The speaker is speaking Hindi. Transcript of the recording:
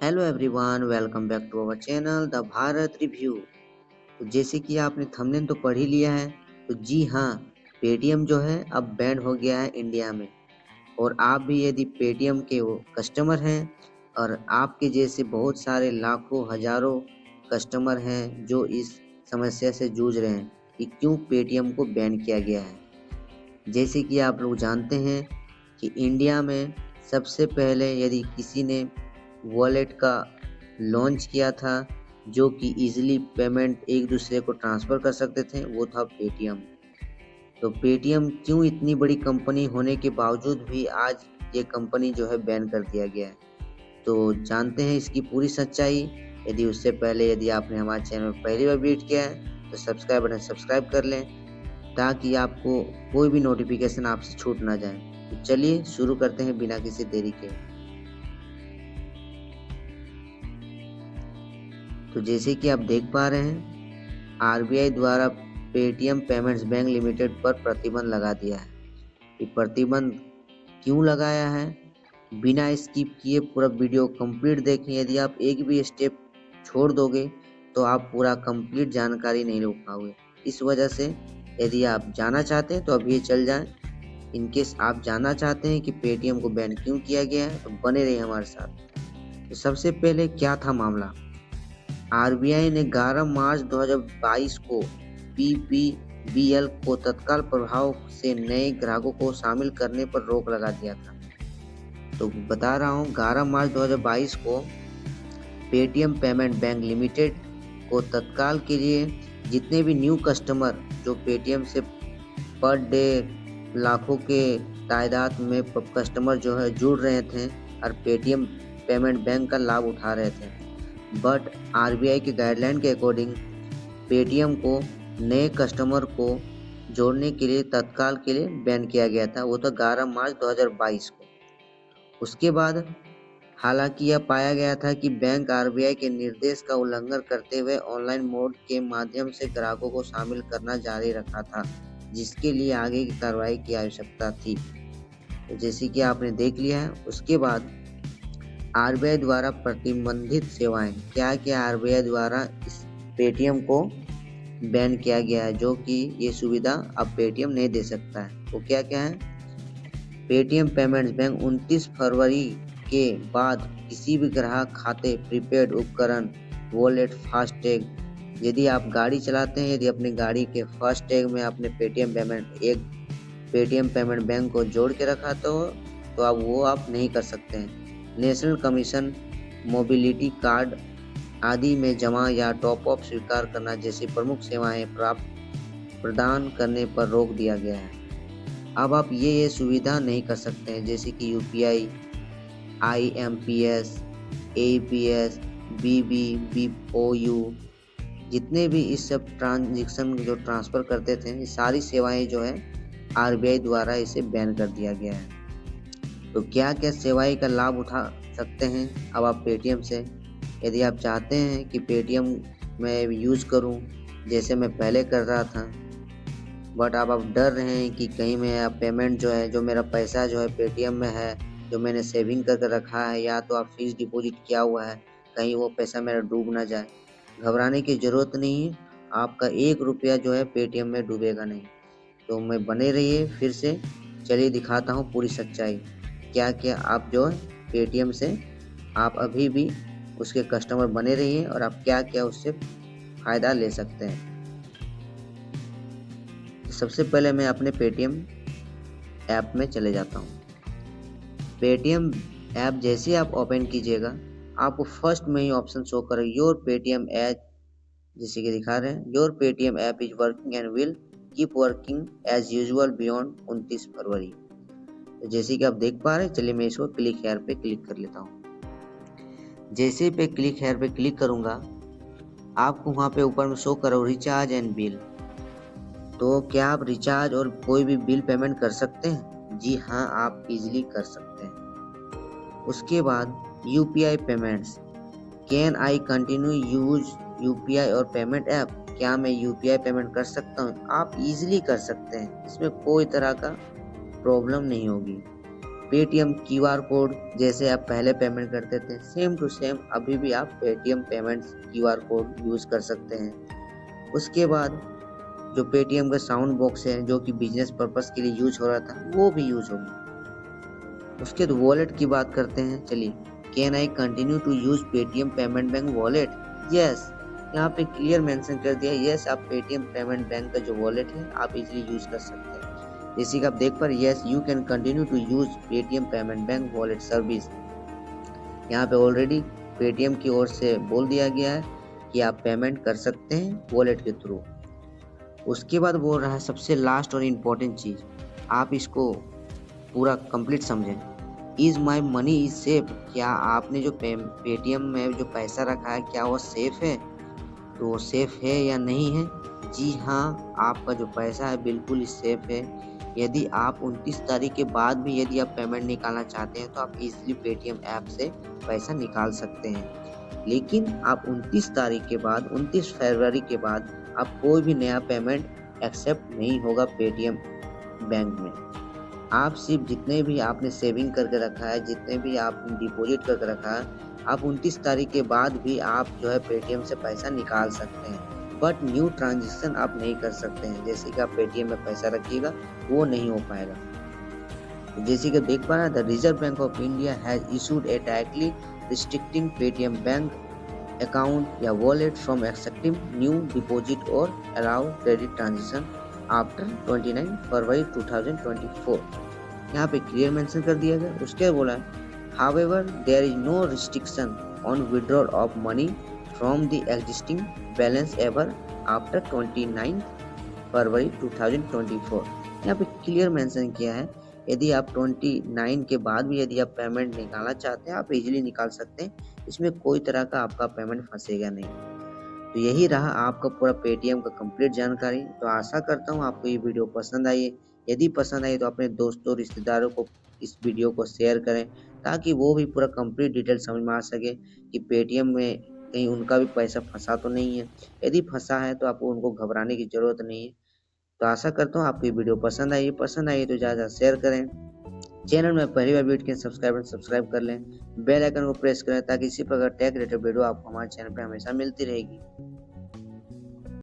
Hello everyone, welcome back to our channel the Bharat review. तो जैसे कि आपने थंबनेल तो पढ़ ही लिया है, तो जी हाँ, पेटीएम जो है अब बैन हो गया है इंडिया में। और आप भी यदि पेटीएम के वो कस्टमर हैं और आपके जैसे बहुत सारे लाखों हजारों कस्टमर हैं जो इस समस्या से जूझ रहे हैं कि क्यों पेटीएम को बैन किया गया है। जैसे कि आप लोग जानते हैं कि इंडिया में सबसे पहले यदि किसी ने वॉलेट का लॉन्च किया था जो कि इजीली पेमेंट एक दूसरे को ट्रांसफ़र कर सकते थे, वो था पेटीएम। तो पेटीएम क्यों इतनी बड़ी कंपनी होने के बावजूद भी आज ये कंपनी जो है बैन कर दिया गया है। तो जानते हैं इसकी पूरी सच्चाई। यदि उससे पहले यदि आपने हमारे चैनल पर पहली बार विजिट किया है तो सब्सक्राइब बटन सब्सक्राइब कर लें ताकि आपको कोई भी नोटिफिकेशन आपसे छूट ना जाए। तो चलिए शुरू करते हैं बिना किसी देरी के। तो जैसे कि आप देख पा रहे हैं, आरबीआई द्वारा पेटीएम पेमेंट्स बैंक लिमिटेड पर प्रतिबंध लगा दिया है। ये प्रतिबंध क्यों लगाया है, बिना स्किप किए पूरा वीडियो कंप्लीट देखें। यदि आप एक भी स्टेप छोड़ दोगे तो आप पूरा कंप्लीट जानकारी नहीं ले पाओगे। इस वजह से यदि आप जानना चाहते हैं तो अभी ये चल जाएं। इनकेस आप जानना चाहते हैं कि पेटीएम को बैन क्यों किया गया है तो बने रहिए हमारे साथ। तो सबसे पहले क्या था मामला। आरबीआई ने 11 मार्च 2022 को पीपीबीएल को तत्काल प्रभाव से नए ग्राहकों को शामिल करने पर रोक लगा दिया था। तो बता रहा हूँ, 11 मार्च 2022 को पेटीएम पेमेंट बैंक लिमिटेड को तत्काल के लिए जितने भी न्यू कस्टमर जो पेटीएम से पर डे लाखों के तादाद में कस्टमर जो है जुड़ रहे थे और पेटीएम पेमेंट बैंक का लाभ उठा रहे थे, बट आरबीआई के गाइडलाइन के अकॉर्डिंग पेटीएम को नए कस्टमर को जोड़ने के लिए तत्काल के लिए बैन किया गया था। वो था 11 मार्च 2022 को। उसके बाद हालांकि यह पाया गया था कि बैंक आरबीआई के निर्देश का उल्लंघन करते हुए ऑनलाइन मोड के माध्यम से ग्राहकों को शामिल करना जारी रखा था, जिसके लिए आगे की कार्रवाई की आवश्यकता थी। तो जैसे कि आपने देख लिया है, उसके बाद आरबीआई द्वारा प्रतिबंधित सेवाएं क्या क्या आरबीआई द्वारा इस पेटीएम को बैन किया गया है, जो कि ये सुविधा अब पेटीएम नहीं दे सकता है। वो क्या क्या है। पेटीएम पेमेंट्स बैंक 29 फरवरी के बाद किसी भी ग्राहक खाते, प्रीपेड उपकरण, वॉलेट, फास्टैग, यदि आप गाड़ी चलाते हैं, यदि अपनी गाड़ी के फास्टैग में आपने पेटीएम पेमेंट बैंक को जोड़ के रखा तो अब वो आप नहीं कर सकते हैं। नेशनल कमीशन मोबिलिटी कार्ड आदि में जमा या टॉप अप स्वीकार करना जैसी प्रमुख सेवाएं प्रदान करने पर रोक दिया गया है। अब आप ये सुविधा नहीं कर सकते हैं, जैसे कि यूपीआई, आईएमपीएस, एईपीएस, बीबीबीओयू, जितने भी इस सब ट्रांजेक्शन जो ट्रांसफ़र करते थे, ये सारी सेवाएं जो है आरबीआई द्वारा इसे बैन कर दिया गया है। तो क्या क्या सेवाएं का लाभ उठा सकते हैं अब आप पेटीएम से। यदि आप चाहते हैं कि पेटीएम मैं यूज़ करूं जैसे मैं पहले कर रहा था, बट अब आप डर रहे हैं कि कहीं मेरा पेमेंट जो है, जो मेरा पैसा जो है पेटीएम में है, जो मैंने सेविंग करके रखा है या तो आप फिक्स डिपॉजिट किया हुआ है, कहीं वो पैसा मेरा डूब ना जाए। घबराने की ज़रूरत नहीं है, आपका 1 रुपया जो है पेटीएम में डूबेगा नहीं। तो मैं बने रहिए, फिर से चलिए दिखाता हूँ पूरी सच्चाई। क्या क्या आप जो पेटीएम से आप अभी भी उसके कस्टमर बने रहिए और आप क्या क्या उससे फ़ायदा ले सकते हैं। तो सबसे पहले मैं अपने पेटीएम ऐप में चले जाता हूँ। पेटीएम ऐप जैसे आप ओपन कीजिएगा, आपको फर्स्ट में ही ऑप्शन शो करेगा योर पेटीएम ऐप, जैसे कि दिखा रहे हैं, your Paytm app is working and will keep working as usual beyond 29 February. तो जैसे कि आप देख पा रहे हैं, चलिए मैं इसको क्लिक हेयर पे क्लिक कर लेता हूँ। जैसे पे क्लिक हेयर पे क्लिक करूँगा, आपको वहाँ पे ऊपर में शो करो रिचार्ज एंड बिल। तो क्या आप रिचार्ज और कोई भी बिल पेमेंट कर सकते हैं? जी हाँ, आप इजीली कर सकते हैं। उसके बाद UPI payments, can I continue use UPI और पेमेंट ऐप, क्या मैं यूपीआई पेमेंट कर सकता हूँ? आप इजीली कर सकते हैं, इसमें कोई तरह का प्रॉब्लम नहीं होगी। पेटीएम क्यूआर कोड जैसे आप पहले पेमेंट करते थे सेम टू सेम अभी भी आप Paytm payments QR code use कर सकते हैं। उसके बाद जो पेटीएम का साउंड बॉक्स है जो कि बिजनेस पर्पस के लिए यूज हो रहा था वो भी यूज होगा। उसके बाद वॉलेट की बात करते हैं। चलिए, can I continue to use Paytm payment bank wallet? Yes, यहाँ पे क्लियर मेंशन कर दिया यस, आप पेटीएम पेमेंट बैंक का जो वॉलेट है आप इजीली यूज कर सकते हैं। जैसे कि आप देख पर yes you can continue to use Paytm payment bank wallet service. यहाँ पे ऑलरेडी पेटीएम की ओर से बोल दिया गया है कि आप पेमेंट कर सकते हैं वॉलेट के थ्रू। उसके बाद बोल रहा है सबसे लास्ट और इम्पोर्टेंट चीज़, आप इसको पूरा कंप्लीट समझें। Is my money is safe? क्या आपने जो पेटीएम में जो पैसा रखा है क्या वो सेफ है? तो वो सेफ है या नहीं है? जी हाँ, आपका जो पैसा है बिल्कुल सेफ है। यदि आप 29 तारीख के बाद भी यदि आप पेमेंट निकालना चाहते हैं तो आप इजीली पेटीएम ऐप से पैसा निकाल सकते हैं। लेकिन आप 29 तारीख के बाद 29 फरवरी के बाद आप कोई भी नया पेमेंट एक्सेप्ट नहीं होगा पेटीएम बैंक में। आप सिर्फ जितने भी आपने सेविंग करके रखा है, जितने भी आपने डिपॉजिट करके रखा है, आप 29 तारीख के बाद भी आप जो है पेटीएम से पैसा निकाल सकते हैं। बट न्यू ट्रांजेक्शन आप नहीं कर सकते हैं। जैसे कि आप पेटीएम में पैसा रखिएगा वो नहीं हो पाएगा। जैसे कि देख पा रहे हैं, the Reserve Bank of India has issued a directly restricting Paytm bank account या wallet from accepting new deposit और allow credit transaction after 29 February 2024। यहाँ पे क्लियर मेंशन कर दिया गया। उसके बोला है however there is no restriction on withdrawal of money from the existing balance ever after 29 February 2024। यहाँ पे क्लियर मेंशन किया है यदि आप 29 के बाद भी यदि आप पेमेंट निकालना चाहते हैं आप इजीली निकाल सकते हैं। इसमें कोई तरह का आपका पेमेंट फंसेगा नहीं। तो यही रहा आपका पूरा पेटीएम का कंप्लीट जानकारी। तो आशा करता हूँ आपको ये वीडियो पसंद आई है। यदि पसंद आई तो अपने दोस्तों रिश्तेदारों को इस वीडियो को शेयर करें ताकि वो भी पूरा कंप्लीट डिटेल समझ में आ सके कि पेटीएम में कहीं उनका भी पैसा फंसा तो नहीं है। यदि फंसा है तो आपको उनको घबराने की जरूरत नहीं है। तो आशा करता हूँ आपको ये वीडियो पसंद आई तो ज़्यादा शेयर करें। चैनल में पहली बार वीडियो के सब्सक्राइब कर लें, बेल आइकन को प्रेस करें ताकि इसी प्रकार टेक रिलेटेड वीडियो आपको हमारे चैनल पर हमेशा मिलती रहेगी।